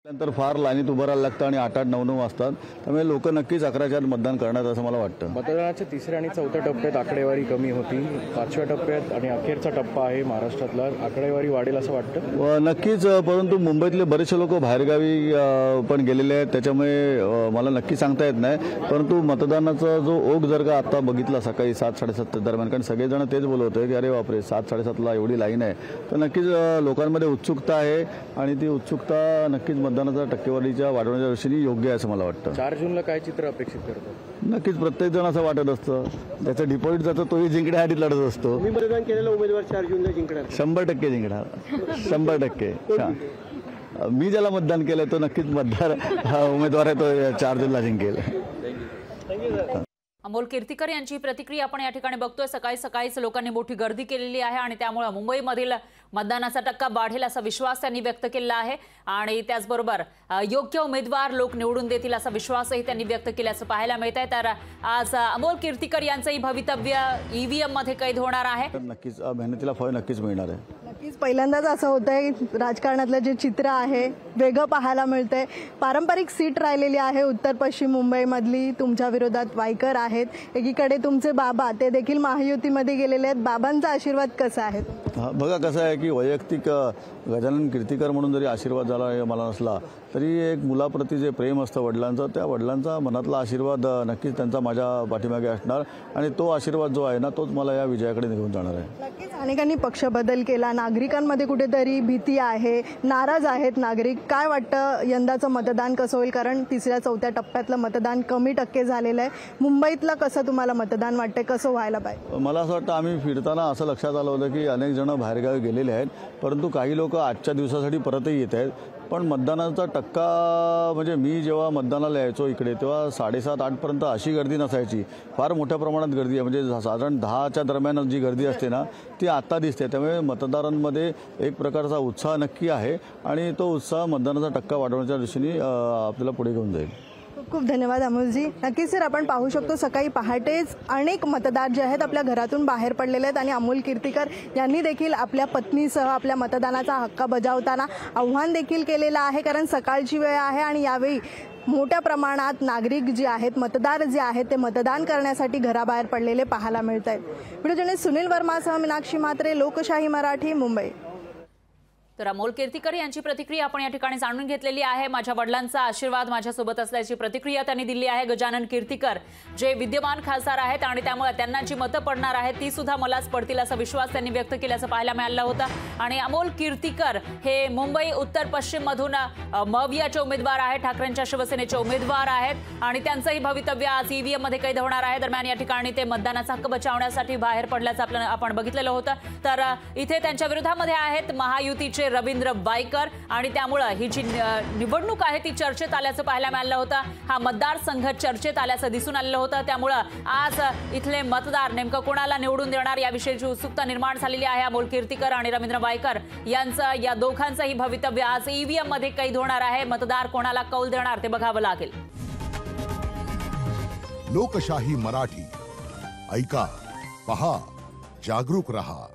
नंतर फार लाईनीत उभं राहायला लागतं आणि 8-8, 9-9 वाजतात. त्यामुळे लोक नक्कीच 11च्या आत मतदान करणार असं मला वाटतं. मतदानाच्या तिसऱ्या आणि चौथ्या टप्प्यात आकडेवारी कमी होती. 5व्या टप्प्यात आणि अखेरचा टप्पा आहे महाराष्ट्रातला, आकडेवारी वाढेल असं वाटतं. नक्कीच, परंतु मुंबईतले बरेचसे लोक बाहेरगावी पण गेलेले आहेत. त्याच्यामुळे मला नक्की सांगता येत नाही. परंतु मतदानाचा जो ओघ जर का आता बघितला सकाळी 7-7:30 दरम्यान, कारण सगळेजण तेच बोलत होते की अरे बापरे 7-7:30ला एवढी लाईन आहे, तर नक्कीच लोकांमध्ये उत्सुकता आहे आणि ती उत्सुकता नक्कीच मतदानाचा टक्केवारीच्या वाढवण्याच्या दृष्टीने योग्य आहे असं मला वाटतं. 4 जूनला काय चित्र अपेक्षित करतो? नक्कीच प्रत्येक जण असं वाटत असतं, त्याचं डिपॉझिट जातं तोही जिंकण्यासाठी लढत असतो. मी मतदान केलेला उमेदवार 4 जूनला जिंकणार. 100% जिंकणार, 100%. मी ज्याला मतदान केलं तो नक्कीच मतदार उमेदवार आहे, तो 4 जूनला जिंकेल. अमोल कीर्तिकर यांची प्रतिक्रिया आपण या ठिकाणी बघतोय. सकाळी सकाळीच लोकांनी मोठी गर्दी केलेली आहे आणि त्यामुळे मुंबईमधील मतदानाचा टक्का वाढेल असा विश्वास त्यांनी व्यक्त केला आहे आणि त्याचबरोबर योग्य उमेदवार लोक निवडून देतील असा विश्वासही त्यांनी व्यक्त केल्याचं पाहायला मिळत आहे. तर आज अमोल कीर्तिकर यांचंही भवितव्य ईव्हीएम मध्ये कैद होणार आहे. नक्कीच मेहनतीला फळ नक्कीच मिळणार आहे. नक्कीच पहिल्यांदाच असं होतंय राजकारणातलं जे चित्र आहे वेगळं पाहायला मिळतंय. पारंपरिक सीट राहिलेली आहे उत्तर पश्चिम मुंबईमधली. तुमच्या विरोधात वायकर आहेत, एकीकडे तुमचे बाबा ते देखील महायुतीमध्ये गेलेले आहेत. बाबांचा आशीर्वाद कसा आहे? बघा कसं आहे की वैयक्तिक गजानन कीर्तिकर म्हणून जरी आशीर्वाद झाला मला नसला तरी एक मुलाप्रती जे प्रेम असतं वडिलांचं, त्या वडिलांचा मनातला आशीर्वाद नक्कीच त्यांचा माझ्या पाठीमागे असणार आणि तो आशीर्वाद जो आहे ना तोच मला या विजयाकडे निघून जाणार आहे. नक्कीच अनेकांनी पक्ष बदल केला, नागरिकांमध्ये कुठेतरी भीती आहे, नाराज आहेत नागरिक. काय वाटतं यंदाचं मतदान कसं होईल? कारण 3ऱ्या-4थ्या टप्प्यातलं मतदान कमी टक्के झालेलं आहे. मुंबईतलं कसं तुम्हाला मतदान वाटतंय, कसं व्हायला पाहिजे? मला असं वाटतं आम्ही फिरताना असं लक्षात आलं होतं की अनेक जण बाहेरगावी गेलेले आहेत, परंतु काही लोक आजच्या दिवसासाठी परतही येत आहेत. पण मतदानाचा टक्का म्हणजे मी जेव्हा मतदानाला यायचो इकडे तेव्हा 7:30-8 पर्यंत अशी गर्दी नसायची. फार मोठ्या प्रमाणात गर्दी आहे, म्हणजे साधारण 10च्या दरम्यान जी गर्दी असते ना ती आता दिसते. त्यामुळे मतदारांमध्ये एक प्रकारचा उत्साह नक्की आहे आणि तो उत्साह मतदानाचा टक्का वाढवण्याच्या दृष्टीने आपल्याला पुढे घेऊन जाईल. खूप खूप धन्यवाद अमोलजी. नक्कीच सर, आपण पाहू शकतो सकाळी पहाटेच अनेक मतदार जे आहेत आपल्या घरातून बाहेर पडलेले आहेत आणि अमोल कीर्तिकर यांनी देखील आपल्या पत्नीसह आपल्या मतदानाचा हक्क बजावताना आव्हान देखील केलेलं आहे. कारण सकाळची वेळ आहे आणि यावेळी मोठ्या प्रमाणात नागरिक जे आहेत, मतदार जे आहेत ते मतदान करण्यासाठी घराबाहेर पडलेले पाहायला मिळत आहेत. व्हिडिओ जर्नलिस्ट सुनील वर्मासह मीनाक्षी म्हात्रे, लोकशाही मराठी, मुंबई. तर अमोल कीर्तिकर यांची प्रतिक्रिया आपण या ठिकाणी जाणून घेतलेली आहे. माझ्या वडिलांचा आशीर्वाद माझ्यासोबत असल्याची प्रतिक्रिया त्यांनी दिली आहे. गजानन कीर्तिकर जे विद्यमान खासदार आहेत आणि त्यामुळे त्यांना जी मतं पडणार आहेत ती सुद्धा मलाच पडतील असा विश्वास त्यांनी व्यक्त केल्याचं पाहायला मिळालं होतं. आणि अमोल कीर्तिकर हे मुंबई उत्तर पश्चिम मधून मवियाचे उमेदवार आहेत, ठाकरेंच्या शिवसेनेचे उमेदवार आहेत आणि त्यांचंही भवितव्य आज ईव्हीएम मध्ये कैद होणार आहे. दरम्यान या ठिकाणी ते मतदानाचा हक्क बचावण्यासाठी बाहेर पडल्याचं आपण बघितलेलं होतं. तर इथे त्यांच्या विरोधामध्ये आहेत महायुतीचे रवींद्र वायकर आणि त्यामुळे ही जी निवडणूक आहे ती चर्चेत आल्याचं पाहायला मिळालं होतं. हा मतदारसंघ चर्चेत आल्याचं दिसून आलेलं होतं. त्यामुळे आज इथले मतदार नेमकं कोणाला निवडून देणार याविषयीची उत्सुकता निर्माण झालेली आहे. अमोल कीर्तिकर आणि रवींद्र वायकर यांचं या दोघांचंही भवितव्य आज ईव्हीएम मध्ये कैद होणार आहे. मतदार कोणाला कौल देणार ते बघावं लागेल. लोकशाही मराठी ऐका, पहा, जागरूक रहा.